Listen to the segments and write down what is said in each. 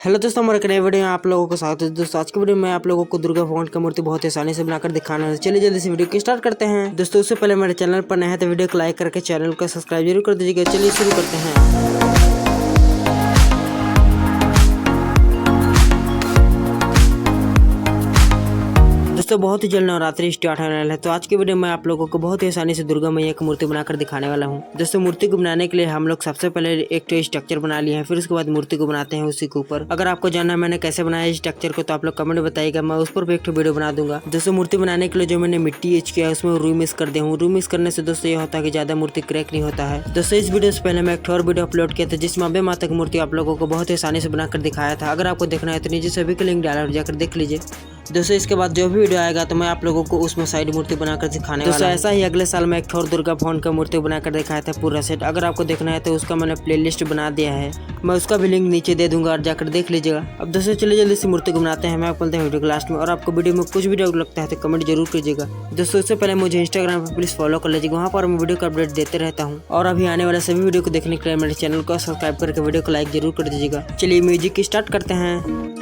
Hello दोस्तों, हमारे नए वीडियो में आप लोगों को स्वागत है। दोस्तों आज की वीडियो में आप लोगों को दुर्गा भगवान का मूर्ति बहुत ही आसानी से बनाकर दिखाना है। चलिए जल्दी से वीडियो को स्टार्ट करते हैं। दोस्तों उससे पहले मेरे चैनल पर नए हैं तो वीडियो को लाइक करके चैनल को सब्सक्राइब जरूर कर दीजिएगा। चलिए शुरू करते हैं। दोस्तों बहुत ही जल्द नवरात्रि स्टार्ट होने वाला है, तो आज की वीडियो में आप लोगों को बहुत ही आसानी से दुर्गा मैया की मूर्ति बनाकर दिखाने वाला हूं। दोस्तों मूर्ति को बनाने के लिए हम लोग सबसे पहले एक तो स्ट्रक्चर बना लिए हैं, फिर उसके बाद मूर्ति को बनाते हैं उसी के ऊपर। अगर आपको जानना है मैंने कैसे बनाया इस स्ट्रक्चर को तो आप लोग कमेंट बताइएगा, मैं उस पर भी एक वीडियो बना दूंगा। दोस्तों मूर्ति बनाने के लिए जो मैंने मिट्टी यूज किया है उसमें रू मिक्स कर दिया हूँ। रू मिक्स करने से दोस्तों ये होता है कि ज्यादा मूर्ति क्रैक नहीं होता है। दोस्तों इस वीडियो से पहले मैं एक और वीडियो अपलोड किया था जिसमें अम्बे माता की मूर्ति आप लोगों को बहुत ही आसानी से बनाकर दिखाया था। अगर आपको देखना है तो नीचे सभी के लिंक डाला, जाकर देख लीजिए। दोस्तों इसके बाद जो भी वीडियो आएगा तो मैं आप लोगों को उसमें साइड मूर्ति बनाकर दिखाने वाला हूं। ऐसा ही अगले साल मैं एक और दुर्गा भगवान का मूर्ति बनाकर दिखाया था पूरा सेट। अगर आपको देखना है तो उसका मैंने प्लेलिस्ट बना दिया है, मैं उसका भी लिंक नीचे दे दूंगा और जाकर देख लीजिएगा। अब दोस्तों चलिए जल्दी से मूर्ति को बनाते हैं। मैं आपको मिलते हैं वीडियो के लास्ट में, और आपको वीडियो में कुछ वीडियो लगता है तो कमेंट जरूर कीजिएगा। दोस्तों उससे पहले मुझे इंस्टाग्राम पर प्लीज फॉलो कर लीजिएगा, वहाँ पर मैं वीडियो का अपडेट देते रहता हूँ। और अभी आने वाले सभी वीडियो को देखने के लिए मेरे चैनल को सब्सक्राइब करके वीडियो को लाइक जरूर कर दीजिएगा। चलिए म्यूजिक स्टार्ट करते हैं।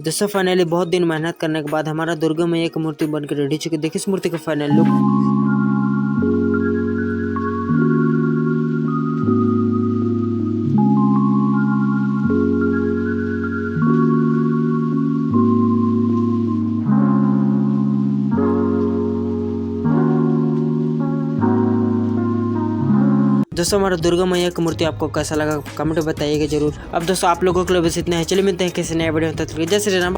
दोस्तों फाइनली बहुत दिन मेहनत करने के बाद हमारा दुर्गा मैया की मूर्ति बनकर रेडी चुकी। देखिए इस मूर्ति का फाइनल लुक। दोस्तों हमारा दुर्गा मैया की मूर्ति आपको कैसा लगा कमेंट में बताइएगा जरूर। अब दोस्तों आप लोगों के लिए बस इतना है। चलिए मिलते हैं किसी नए वीडियो में, तब तक जय श्री राम।